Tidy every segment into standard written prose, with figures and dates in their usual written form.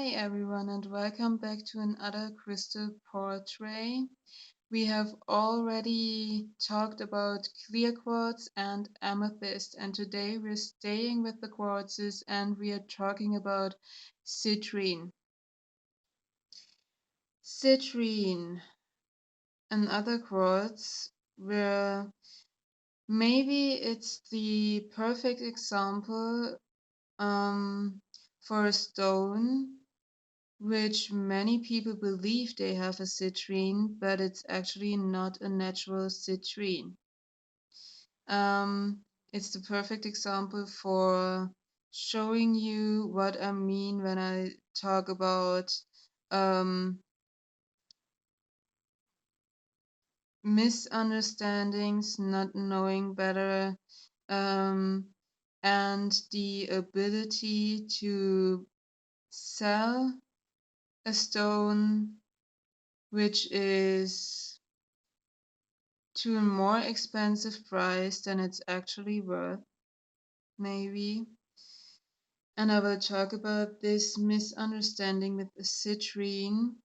Hi everyone and welcome back to another crystal portrait. We have already talked about clear quartz and amethyst, and today we're staying with the quartzes and we are talking about citrine. Citrine, another quartz where maybe it's the perfect example for a stone which many people believe they have a citrine, but it's actually not a natural citrine. It's the perfect example for showing you what I mean when I talk about um, misunderstandings, not knowing better, um, and the ability to sell a stone which is to a more expensive price than it's actually worth, maybe. And I will talk about this misunderstanding with the citrine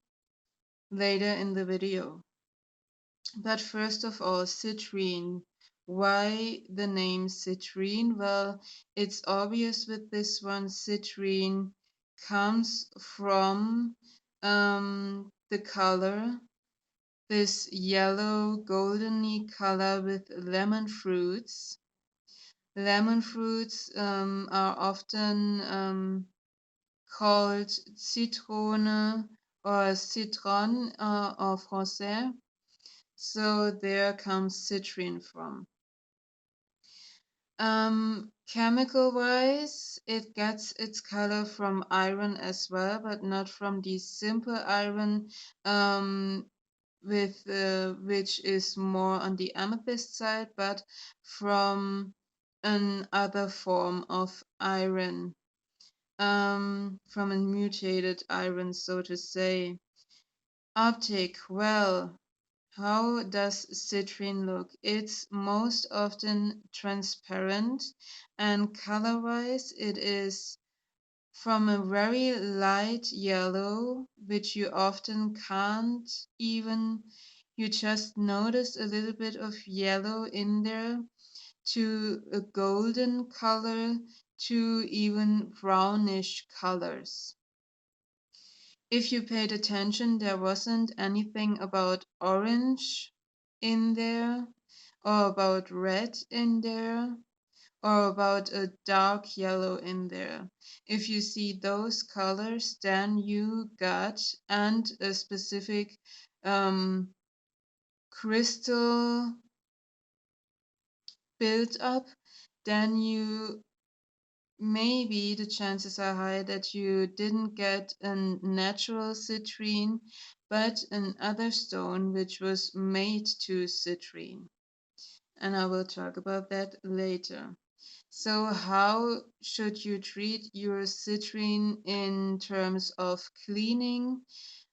later in the video. But first of all, citrine. Why the name citrine? Well, it's obvious with this one. Citrine comes from the color, this yellow goldeny color with lemon fruits. Lemon fruits are often called citrone or citron en français. So there comes citrine from. Chemical wise, it gets its color from iron as well, but not from the simple iron with which is more on the amethyst side, but from another form of iron, from a mutated iron, so to say. Optic, well, how does citrine look? It's most often transparent, and color-wise, it is from a very light yellow, which you often can't even, you just notice a little bit of yellow in there, to a golden color, to even brownish colors. If you paid attention, there wasn't anything about orange in there, or about red in there, or about a dark yellow in there. If you see those colors, then you got, and a specific crystal build up, then you maybe the chances are high that you didn't get a natural citrine, but another stone which was made to citrine. And I will talk about that later. So how should you treat your citrine in terms of cleaning?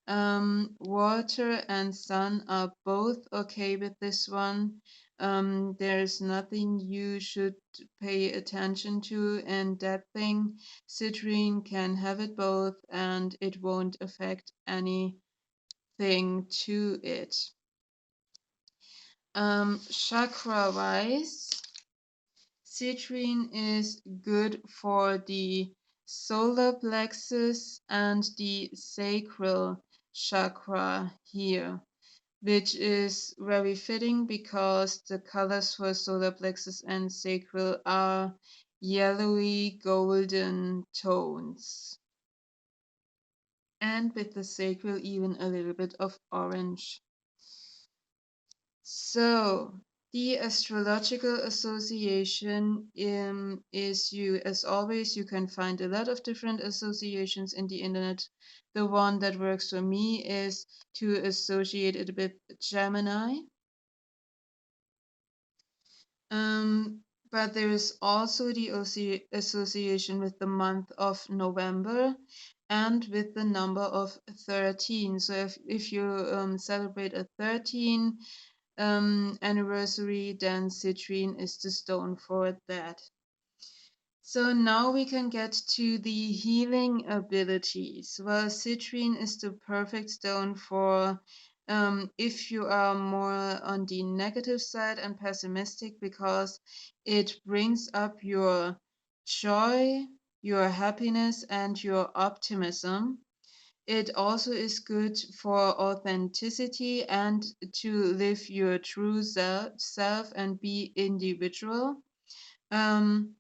Water and sun are both okay with this one. There's nothing you should pay attention to in that thing. Citrine can have it both and it won't affect anything to it. Chakra wise, citrine is good for the solar plexus and the sacral chakra here, which is very fitting because the colors for solar plexus and sacral are yellowy golden tones. And with the sacral, even a little bit of orange. So, the astrological association is as always, you can find a lot of different associations in the internet. The one that works for me is to associate it with Gemini. But there is also the association with the month of November and with the number of 13. So if you celebrate a 13 anniversary, then citrine is the stone for that. So now we can get to the healing abilities. Well, citrine is the perfect stone for if you are more on the negative side and pessimistic, because it brings up your joy, your happiness, and your optimism. It also is good for authenticity and to live your true self and be individual. Um,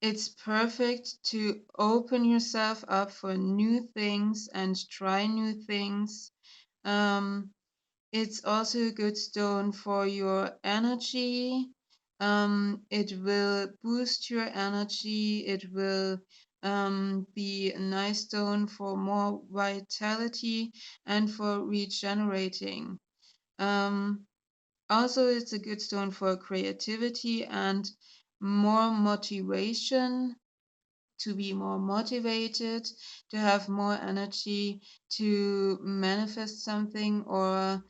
it's perfect to open yourself up for new things and try new things. Um, it's also a good stone for your energy. It will boost your energy. It will be a nice stone for more vitality and for regenerating. Um, Also, it's a good stone for creativity and more motivation, to be more motivated, to have more energy to manifest something, or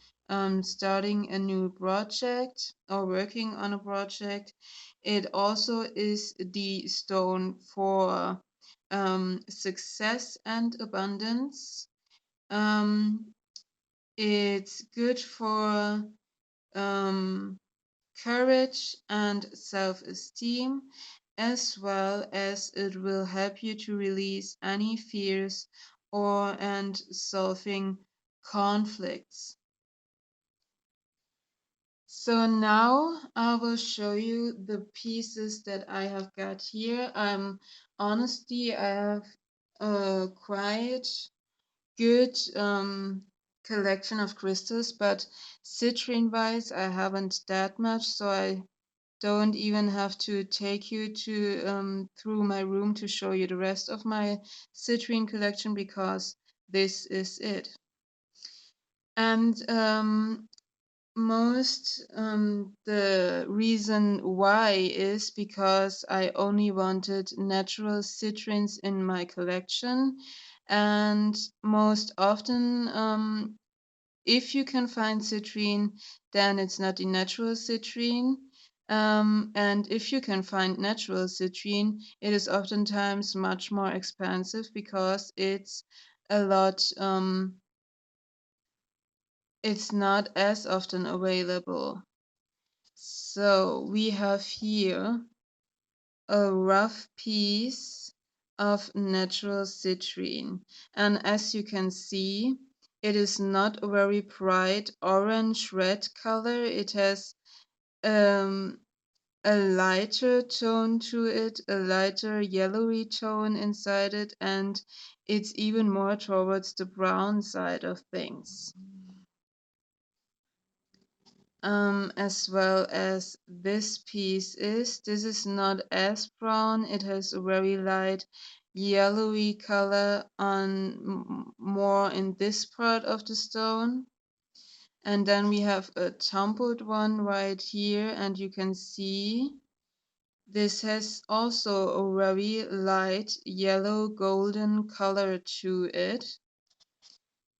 starting a new project or working on a project. It also is the stone for success and abundance. Um, it's good for um, courage and self-esteem, as well as it will help you to release any fears or and solving conflicts. So now I will show you the pieces that I have got here. Honestly, I have a quite good collection of crystals, but citrine wise I haven't that much, so I don't even have to take you to through my room to show you the rest of my citrine collection, because this is it. And most the reason why is because I only wanted natural citrines in my collection, and most often if you can find citrine, then it's not the natural citrine. And if you can find natural citrine, it is oftentimes much more expensive because it's a lot, it's not as often available. So we have here a rough piece of natural citrine. And as you can see, it is not a very bright orange red color. It has um, a lighter tone to it, a lighter yellowy tone inside it, and it's even more towards the brown side of things. As well as this piece is. This is not as brown. It has a very light yellowy color on more in this part of the stone. And then we have a tumbled one right here, and you can see this has also a very light yellow golden color to it,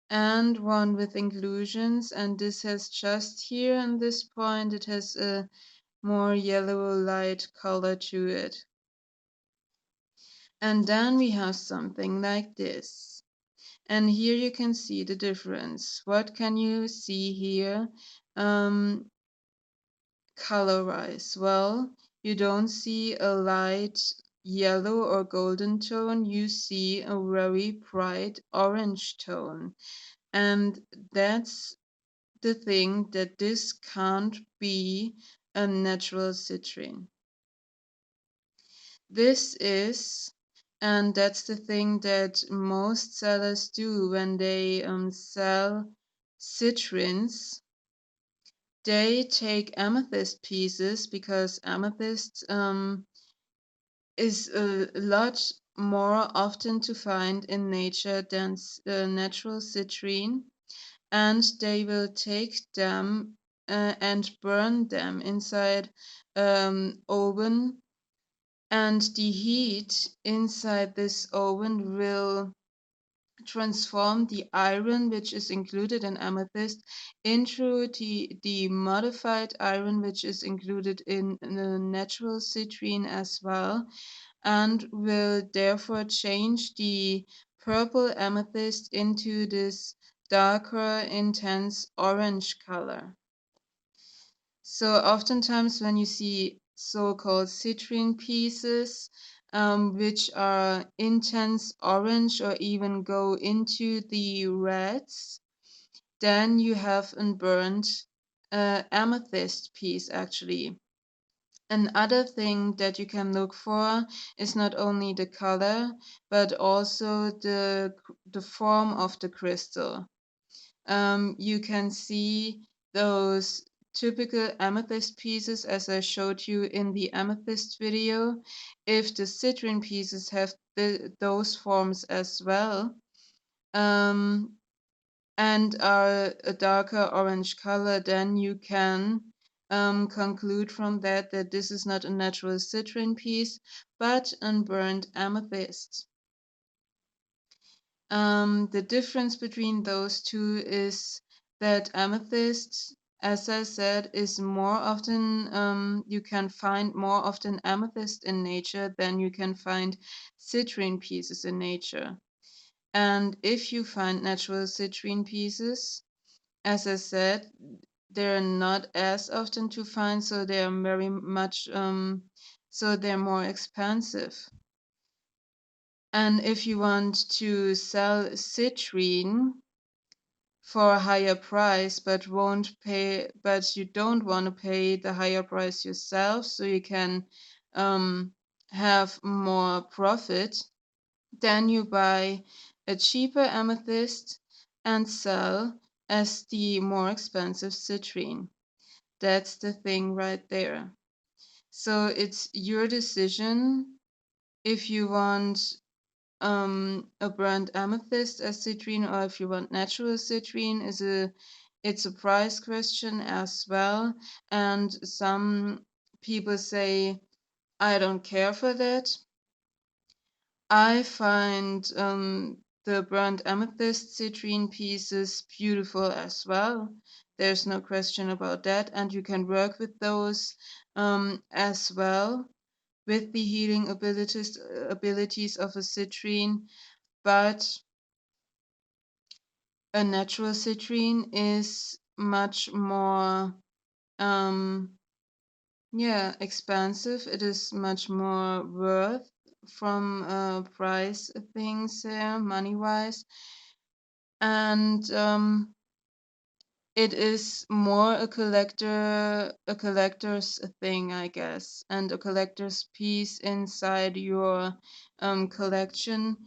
and one with inclusions, and this has just here in this point, it has a more yellow light color to it. And then we have something like this. And here you can see the difference. What can you see here color-wise? Well, you don't see a light yellow or golden tone. You see a very bright orange tone. And that's the thing, that this can't be a natural citrine. This is, and that's the thing that most sellers do when they sell citrines. They take amethyst pieces, because amethyst is a lot more often to find in nature than natural citrine, and they will take them and burn them inside oven, and the heat inside this oven will transform the iron which is included in amethyst into the modified iron which is included in the natural citrine as well, and will therefore change the purple amethyst into this darker, intense orange color. So oftentimes when you see so-called citrine pieces, which are intense orange or even go into the reds, then you have a burnt amethyst piece actually. Another thing that you can look for is not only the color, but also the form of the crystal. You can see those typical amethyst pieces as I showed you in the amethyst video. If the citrine pieces have those forms as well, um, and are a darker orange color, then you can conclude from that that this is not a natural citrine piece, but unburned amethyst. The difference between those two is that amethyst, as I said, is more often, you can find more often amethyst in nature than you can find citrine pieces in nature. And if you find natural citrine pieces, as I said, they're not as often to find, so they're very much, so they're more expensive. And if you want to sell citrine for a higher price, but you don't want to pay the higher price yourself, so you can have more profit, then you buy a cheaper amethyst and sell as the more expensive citrine. That's the thing right there. So it's your decision if you want a burnt amethyst as citrine or if you want natural citrine. It's a price question as well. And some people say, I don't care for that. I find the burnt amethyst citrine pieces beautiful as well. There's no question about that. And you can work with those as well with the healing abilities of a citrine. But a natural citrine is much more expensive. It is much more worth from price things here, money wise. And it is more a collector's thing, I guess, and a collector's piece inside your collection.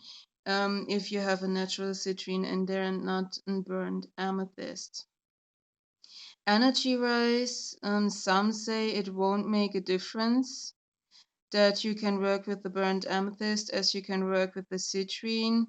If you have a natural citrine in there and not a burned amethyst. Energy wise, some say it won't make a difference, that you can work with the burnt amethyst as you can work with the citrine.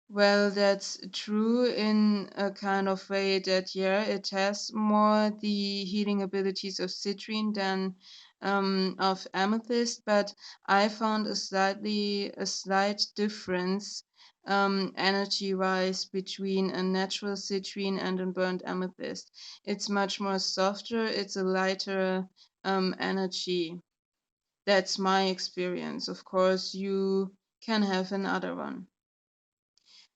Well, that's true in a kind of way that, yeah, it has more the healing abilities of citrine than of amethyst, but I found a slight difference energy-wise between a natural citrine and a burnt amethyst. It's much more softer, it's a lighter energy. That's my experience. Of course, you can have another one.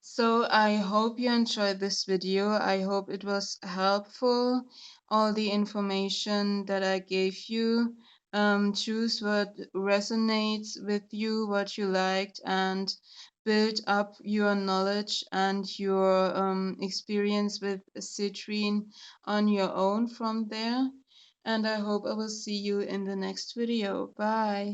So I hope you enjoyed this video. I hope it was helpful. All the information that I gave you. Choose what resonates with you, what you liked, and build up your knowledge and your experience with citrine on your own from there. And I hope I will see you in the next video. Bye.